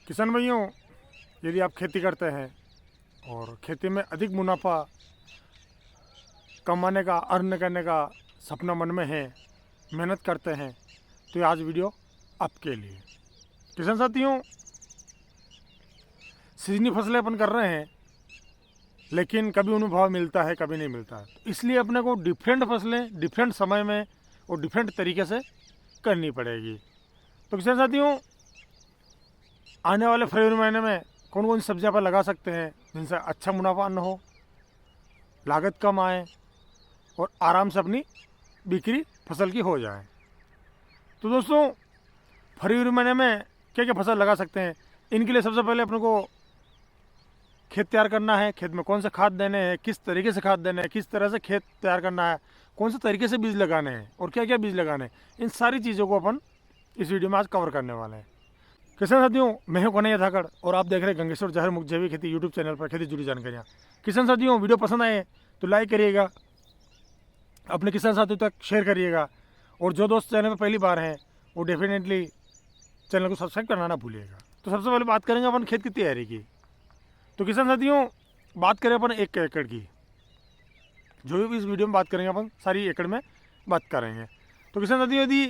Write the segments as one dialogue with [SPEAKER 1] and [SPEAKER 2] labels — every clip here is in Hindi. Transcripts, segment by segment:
[SPEAKER 1] किसान भाइयों, यदि आप खेती करते हैं और खेती में अधिक मुनाफा कमाने का, अर्न करने का सपना मन में है, मेहनत करते हैं, तो ये आज वीडियो आपके लिए। किसान साथियों, सीजनी फसलें अपन कर रहे हैं, लेकिन कभी उन्हें भाव मिलता है, कभी नहीं मिलता है। तो इसलिए अपने को डिफरेंट फसलें डिफरेंट समय में और डिफरेंट तरीके से करनी पड़ेगी। तो किसान साथियों, आने वाले फरवरी महीने में कौन कौन सी सब्जियां पर लगा सकते हैं जिनसे अच्छा मुनाफा न हो, लागत कम आए और आराम से अपनी बिक्री फसल की हो जाए। तो दोस्तों, फरवरी महीने में क्या क्या फसल लगा सकते हैं, इनके लिए सबसे पहले अपने को खेत तैयार करना है। खेत में कौन से खाद देने हैं, किस तरीके से खाद देने हैं, किस तरह से खेत तैयार करना है, कौन से तरीके से बीज लगाने हैं और क्या क्या बीज लगाने हैं, इन सारी चीज़ों को अपन इस वीडियो में आज कवर करने वाले हैं। किसान साथियों, मैं हूं कन्हैया धाकड़ और आप देख रहे हैं गंगेश्वर जहर मुक्त जैविक खेती यूट्यूब चैनल पर खेती जुड़ी जानकारियाँ। किसान साथियों, वीडियो पसंद आए तो लाइक करिएगा, अपने किसान साथियों तक शेयर करिएगा, और जो दोस्त चैनल पर पहली बार हैं वो डेफिनेटली चैनल को सब्सक्राइब करना ना भूलिएगा। तो सबसे पहले बात करेंगे अपन खेत की तैयारी की। तो किसान साथियों, बात करें अपन 1 एकड़ की, जो भी इस वीडियो में बात करेंगे अपन सारी एकड़ में बात करेंगे। तो किसान साथियों, यदि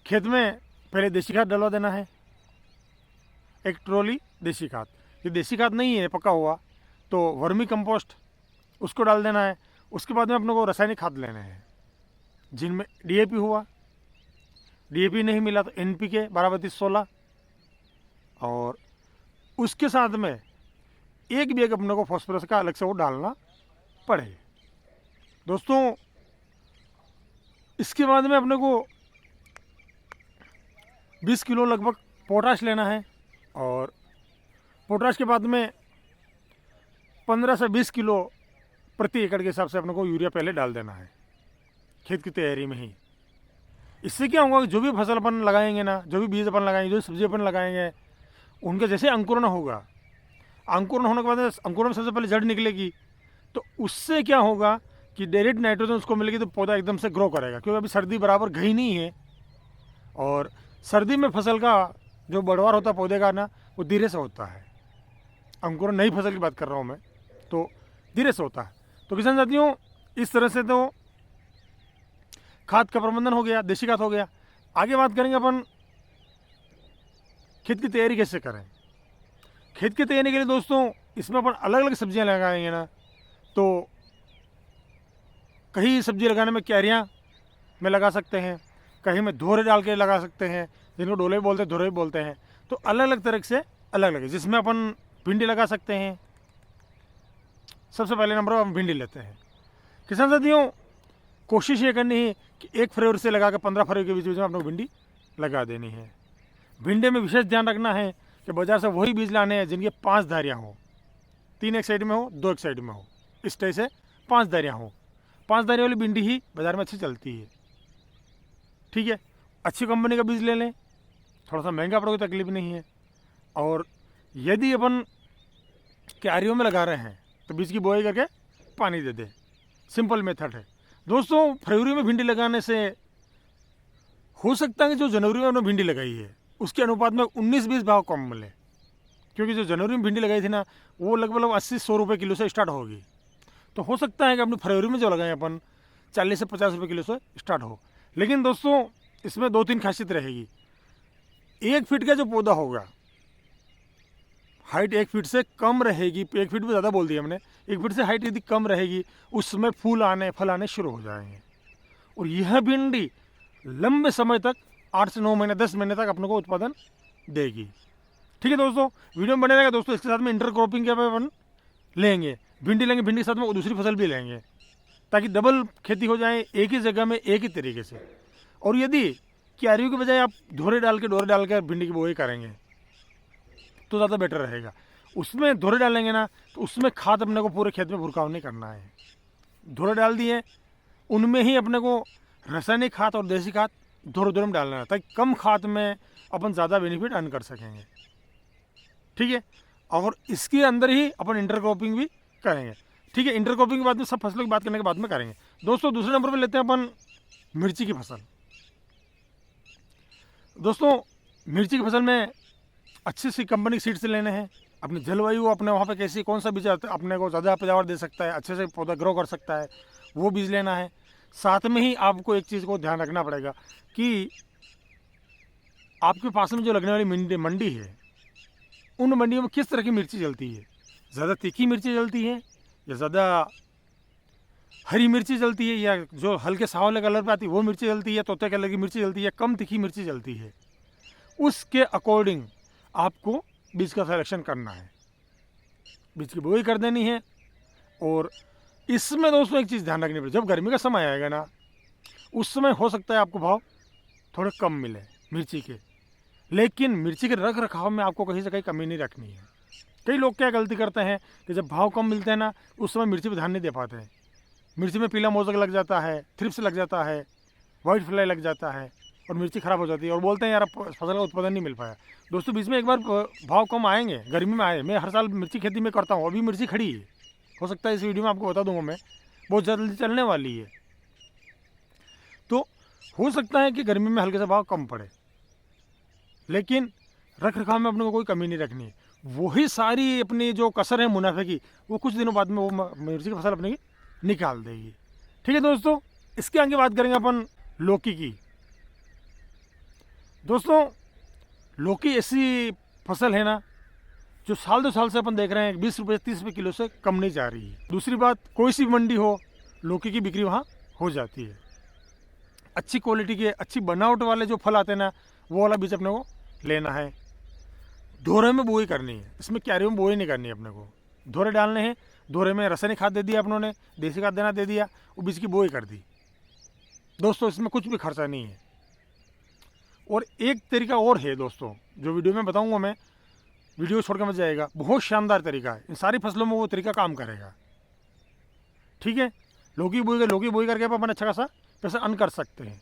[SPEAKER 1] खेत में पहले देसी खाद डलवा देना है, 1 ट्रॉली देसी खाद। ये देसी खाद नहीं है पका हुआ, तो वर्मी कंपोस्ट उसको डाल देना है। उसके बाद में अपने को रासायनिक खाद लेने हैं, जिनमें डीएपी हुआ, डीएपी नहीं मिला तो एनपीके 12-32-16, और उसके साथ में 1 बैग अपने को फॉस्फोरस का अलग से वो डालना पड़े। दोस्तों, इसके बाद में अपने को 20 किलो लगभग पोटाश लेना है, और पोटाश के बाद में 15 से 20 किलो प्रति एकड़ के हिसाब से अपने को यूरिया पहले डाल देना है खेत की तैयारी में ही। इससे क्या होगा कि जो भी फसल अपन लगाएंगे ना, जो भी बीज अपन लगाएंगे, जो सब्जी अपन लगाएंगे, उनके जैसे अंकुरण होगा, अंकुरण होने के बाद अंकुरण सबसे पहले जड़ निकलेगी, तो उससे क्या होगा कि डायरेक्ट नाइट्रोजन उसको मिलेगी, तो पौधा एकदम से ग्रो करेगा। क्योंकि अभी सर्दी बराबर गई नहीं है, और सर्दी में फसल का जो बढ़वार होता है पौधे का ना, वो धीरे से होता है। अंकुरण नई फसल की बात कर रहा हूँ मैं, तो धीरे से होता है। तो किसान साथियों, इस तरह से तो खाद का प्रबंधन हो गया, देसी खाद हो गया। आगे बात करेंगे अपन खेत की तैयारी कैसे करें। खेत की तैयारी के लिए दोस्तों, इसमें अपन अलग अलग सब्जियां लगाएंगे ना, तो कहीं सब्जी लगाने में क्यारियां में लगा सकते हैं, कहीं में धोरे डाल के लगा सकते हैं, जिनको डोले बोलते हैं, धोरे बोलते हैं। तो अलग अलग तरह से अलग अलग, जिसमें अपन भिंडी लगा सकते हैं। सबसे पहले नंबर पर हम भिंडी लेते हैं। किसान साथियों, कोशिश ये करनी है कि 1 फरवरी से लगा कर 15 फरवरी के बीच में अपने को भिंडी लगा देनी है। भिंडी में विशेष ध्यान रखना है कि बाजार से वही बीज लाने हैं जिनके 5 धारियाँ हो, 3 एक साइड में हो, 2 एक साइड में हो, इस तरह से 5 धारियाँ हो। 5 धारियों वाली भिंडी ही बाजार में अच्छी चलती है। ठीक है, अच्छी कंपनी का बीज ले लें, थोड़ा सा महंगा पड़े, कोई तकलीफ नहीं है। और यदि अपन क्यारियों में लगा रहे हैं तो बीज की बुआई करके पानी दे दें, सिंपल मेथड है। दोस्तों, फरवरी में भिंडी लगाने से हो सकता है कि जो जनवरी में उन्होंने भिंडी लगाई है उसके अनुपात में 19-20 भाव कम मिले, क्योंकि जो जनवरी में भिंडी लगाई थी ना, वो लगभग 80-100 रुपये किलो से स्टार्ट होगी। तो हो सकता है कि अपनी फरवरी में जो लगाएं अपन 40 से 50 रुपये किलो से स्टार्ट हो। लेकिन दोस्तों, इसमें 2-3 खासियत रहेगी। 1 फीट का जो पौधा होगा, हाइट 1 फीट से कम रहेगी, 1 फीट भी ज़्यादा बोल दिया हमने, 1 फीट से हाइट यदि कम रहेगी, उसमें फूल आने, फल आने शुरू हो जाएंगे, और यह भिंडी लंबे समय तक 8 से 9 महीने, 10 महीने तक अपने को उत्पादन देगी। ठीक है दोस्तों, वीडियो में बने रहेगा दोस्तों। इसके साथ में इंटरक्रॉपिंग के अपन लेंगे, भिंडी लेंगे, भिंडी के साथ में दूसरी फसल भी लेंगे, ताकि डबल खेती हो जाए एक ही जगह में एक ही तरीके से। और यदि क्यारियों के बजाय आप डोरे डाल के भिंडी की बुआई करेंगे तो ज़्यादा बेटर रहेगा। उसमें धोरे डालेंगे ना, तो उसमें खाद अपने को पूरे खेत में भुरकाव नहीं करना है। धोरे डाल दिए, उनमें ही अपने को रासायनिक खाद और देसी खाद धोरे में डालना है, ताकि कम खाद में अपन ज़्यादा बेनिफिट अर्न कर सकेंगे। ठीक है, और इसके अंदर ही अपन इंटरक्रॉपिंग भी करेंगे। ठीक है, इंटरक्रॉपिंग के बाद में सब फसलों की बात करने के बाद में करेंगे। दोस्तों, दूसरे नंबर पर लेते हैं अपन मिर्ची की फसल। दोस्तों, मिर्ची की फसल में अच्छी सी कंपनी सीड से लेने हैं, अपनी जलवायु अपने वहाँ पे कैसी, कौन सा बीज अपने को ज़्यादा पैदावार दे सकता है, अच्छे से पौधा ग्रो कर सकता है, वो बीज लेना है। साथ में ही आपको एक चीज़ को ध्यान रखना पड़ेगा कि आपके पास में जो लगने वाली मंडी है, उन मंडियों में किस तरह की मिर्ची चलती है, ज़्यादा तीखी मिर्ची चलती है या ज़्यादा हरी मिर्ची चलती है, या जो हल्के सांवले कलर पे आती है वो मिर्ची चलती है, तोते कलर की मिर्ची चलती है, कम तीखी मिर्ची चलती है। उसके अकॉर्डिंग आपको बीज का सिलेक्शन करना है, बीज की बुआई कर देनी है। और इसमें दोस्तों एक चीज़ ध्यान रखनी पड़ेगी, जब गर्मी का समय आएगा ना, उस समय हो सकता है आपको भाव थोड़े कम मिले मिर्ची के, लेकिन मिर्ची के रख रखाव में आपको कहीं से कहीं कमी नहीं रखनी है। कई लोग क्या गलती करते हैं कि जब भाव कम मिलते हैं ना, उस समय मिर्ची पर ध्यान नहीं दे पाते हैं। मिर्ची में पीला मोजक लग जाता है, थ्रिप्स लग जाता है, वाइट फ्लाई लग जाता है और मिर्ची ख़राब हो जाती है और बोलते हैं यार अब फसल का उत्पादन नहीं मिल पाया। दोस्तों बीच में एक बार भाव कम आएंगे, गर्मी में आए, मैं हर साल मिर्ची खेती में करता हूँ, अभी मिर्ची खड़ी है, हो सकता है इस वीडियो में आपको बता दूंगा मैं, बहुत जल्दी चलने वाली है। तो हो सकता है कि गर्मी में हल्के से भाव कम पड़े, लेकिन रख रखाव में अपने को कोई कमी नहीं रखनी है। वही सारी अपनी जो कसर है मुनाफे की, वो कुछ दिनों बाद में वो मिर्ची की फसल अपने की निकाल देगी। ठीक है दोस्तों, इसके आगे बात करेंगे अपन लौकी की। दोस्तों लौकी ऐसी फसल है ना जो साल 2 साल से अपन देख रहे हैं 20 रुपये 30 रुपये किलो से कम नहीं जा रही है। दूसरी बात, कोई सी मंडी हो, लौकी की बिक्री वहाँ हो जाती है। अच्छी क्वालिटी के, अच्छी बनावट वाले जो फल आते हैं ना, वो वाला बीज अपने को लेना है। धोरे में बुआई करनी है, इसमें क्यारियों में बुआई नहीं करनी है अपने को, धोरे डालने हैं। धोरे में रासायनिक खाद दे दिया अपनों ने, देसी खाद देना दे दिया, वो बीज की बुआई कर दी। दोस्तों इसमें कुछ भी खर्चा नहीं है। और एक तरीका और है दोस्तों, जो वीडियो में बताऊंगा मैं, वीडियो छोड़ के मत जाएगा, बहुत शानदार तरीका है, इन सारी फसलों में वो तरीका काम करेगा। ठीक है, लौकी बोई करके अपन अच्छा खासा पैसा अर्न कर सकते हैं।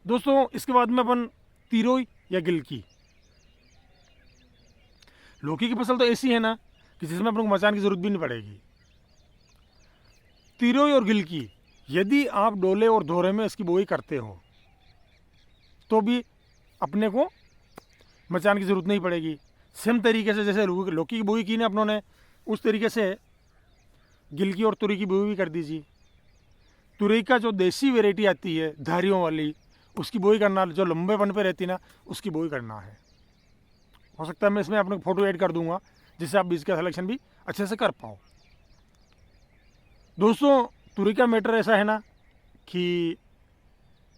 [SPEAKER 1] दोस्तों इसके बाद में अपन तिरोई या गिलकी, लौकी की फसल तो ऐसी है ना कि जिसमें अपन को मचान की जरूरत भी नहीं पड़ेगी। तिरोई और गिलकी यदि आप डोले और धोरे में इसकी बोई करते हो तो भी अपने को मचान की ज़रूरत नहीं पड़ेगी। सेम तरीके से जैसे लौकी की बोई की ना अपनों ने, उस तरीके से गिलकी और तुरई की बोई भी कर दीजिए। तुरई का जो देसी वैरायटी आती है धारियों वाली, उसकी बोई करना, जो लंबेपन पे रहती ना, उसकी बोई करना है। हो सकता है मैं इसमें अपने फोटो ऐड कर दूंगा, जिससे आप बीज का सिलेक्शन भी अच्छे से कर पाओ। दोस्तों तुरई का मैटर ऐसा है ना कि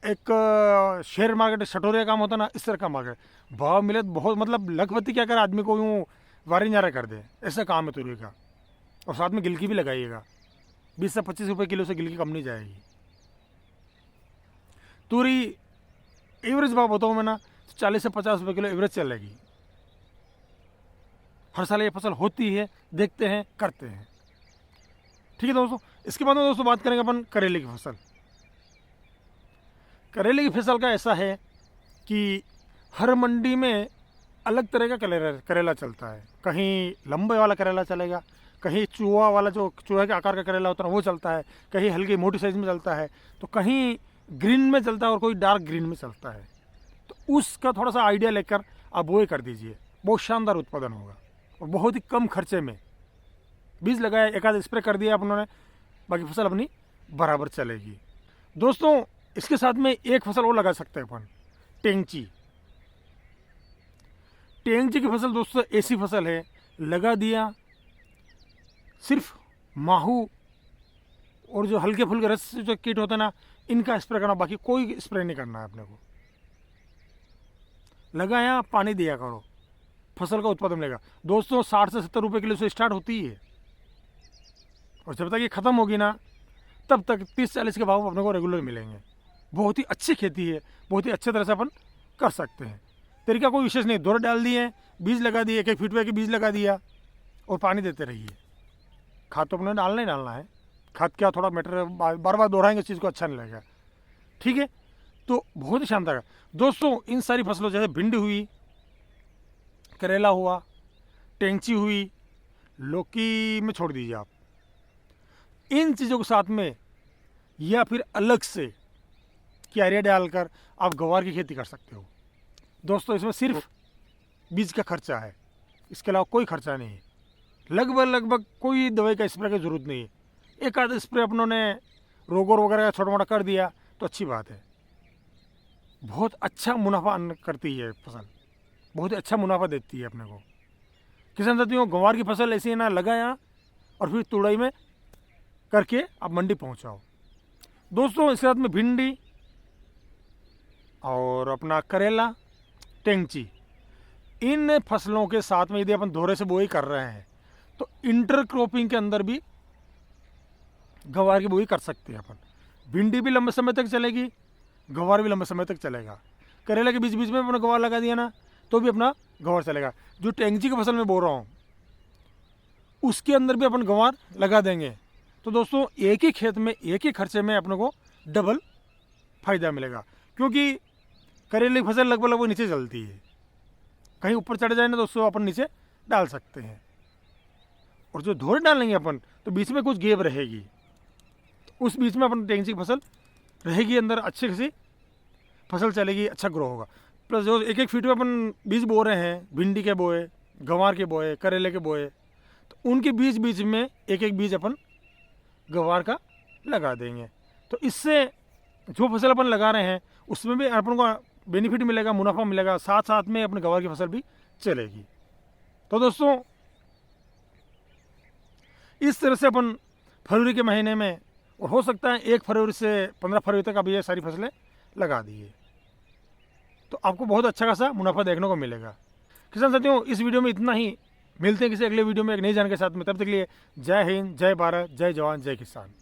[SPEAKER 1] एक शेयर मार्केट सटोरे का काम होता है ना, इस तरह का मार्केट, भाव मिले तो बहुत, मतलब लखपति क्या करे आदमी को यूँ वारी नारा कर दे, ऐसा काम है तुरई का। और साथ में गिलकी भी लगाइएगा, 20 से 25 रुपये किलो से गिलकी कम नहीं जाएगी। तुरई एवरेज भाव बताऊँ मैं ना, 40 से 50 रुपये किलो एवरेज चलेगी। हर साल ये फसल होती है, देखते हैं, करते हैं। ठीक है दोस्तों, इसके बाद में दोस्तों बात करेंगे अपन करेले की फसल। करेले की फसल का ऐसा है कि हर मंडी में अलग तरह का करेला चलता है। कहीं लंबे वाला करेला चलेगा, कहीं चूहा वाला, जो चूहे के आकार का करेला होता है वो चलता है, कहीं हल्की मोटी साइज में चलता है, तो कहीं ग्रीन में चलता है और कोई डार्क ग्रीन में चलता है। तो उसका थोड़ा सा आइडिया लेकर आप बोई कर दीजिए, बहुत शानदार उत्पादन होगा और बहुत ही कम खर्चे में। बीज लगाया, एक आध स्प्रे कर दिया उन्होंने, बाकी फसल अपनी बराबर चलेगी। दोस्तों इसके साथ में एक फसल और लगा सकते हैं अपन, टेंगची। टेंगची की फसल दोस्तों ऐसी फसल है, लगा दिया, सिर्फ माहू और जो हल्के फुल्के रस जो कीट होते हैं ना, इनका स्प्रे करना, बाकी कोई स्प्रे नहीं करना है अपने को। लगाया, पानी दिया करो, फसल का उत्पादन मिलेगा। दोस्तों 60 से 70 रुपये किलो से स्टार्ट होती है और जब तक ये ख़त्म होगी ना, तब तक 30-40 के भाव अपने को रेगुलर मिलेंगे। बहुत ही अच्छी खेती है, बहुत ही अच्छे तरह से अपन कर सकते हैं। तरीका कोई विशेष नहीं, दौरे डाल दिए, बीज लगा दिए, 1-1 फीट के बीज लगा दिया और पानी देते रहिए। खाद तो अपने डालना ही डालना है, खाद क्या थोड़ा मैटर, बार बार दोहराएंगे चीज़ को अच्छा नहीं लगेगा। ठीक है, तो बहुत ही शानदार है दोस्तों। इन सारी फसलों जैसे भिंडी हुई, करेला हुआ, टेंगची हुई, लौकी में छोड़ दीजिए आप, इन चीज़ों के साथ में या फिर अलग से क्यारियाँ डालकर आप गवार की खेती कर सकते हो। दोस्तों इसमें सिर्फ बीज का खर्चा है, इसके अलावा कोई खर्चा नहीं है। लगभग कोई दवाई का स्प्रे की ज़रूरत नहीं है। एक आध स्प्रे अपनों ने रोगोर वगैरह का छोटा मोटा कर दिया तो अच्छी बात है। बहुत अच्छा मुनाफा करती है फसल, बहुत ही अच्छा मुनाफा देती है अपने को। किसान साथियों, गंवार की फसल ऐसी है ना, लगाया और फिर तुड़ाई में करके आप मंडी पहुंचाओ। दोस्तों, इसके साथ में भिंडी और अपना करेला, टेंची, इन फसलों के साथ में यदि अपन दोहरे से बोई कर रहे हैं तो इंटर क्रॉपिंग के अंदर भी गंवार की बोई कर सकते हैं अपन। भिंडी भी लंबे समय तक चलेगी, गंवार भी लंबे समय तक चलेगा। करेला के बीच बीच में अपना गंवार लगा दिया ना तो भी अपना गंवार चलेगा। जो टेंची की फसल में बोल रहा हूँ उसके अंदर भी अपन गंवार लगा देंगे तो दोस्तों एक ही खेत में एक ही खर्चे में अपने को डबल फायदा मिलेगा। क्योंकि करेले की फसल लगभग नीचे चलती है, कहीं ऊपर चढ़ जाए ना तो उसको अपन नीचे डाल सकते हैं। और जो धोरे डालेंगे अपन तो बीच में कुछ गैप रहेगी, तो उस बीच में अपन टेंची की फसल रहेगी अंदर, अच्छी खासी फसल चलेगी, अच्छा ग्रो होगा। प्लस जो एक एक फीट में अपन बीज बो रहे हैं, भिंडी के बोए, गंवार के बोए, करेले के बोए, तो उनके बीच बीच में एक एक बीज अपन गंवार का लगा देंगे। तो इससे जो फसल अपन लगा रहे हैं उसमें भी अपन को बेनिफिट मिलेगा, मुनाफा मिलेगा, साथ साथ में अपने गंवार की फसल भी चलेगी। तो दोस्तों इस तरह से अपन फरवरी के महीने में, और हो सकता है 1 फरवरी से 15 फरवरी तक अभी ये सारी फसलें लगा दिए तो आपको बहुत अच्छा खासा मुनाफा देखने को मिलेगा। किसान साथियों, इस वीडियो में इतना ही। मिलते हैं किसी अगले वीडियो में एक नई जानकारी के साथ में। तब तक के लिए जय हिंद, जय भारत, जय जवान, जय किसान।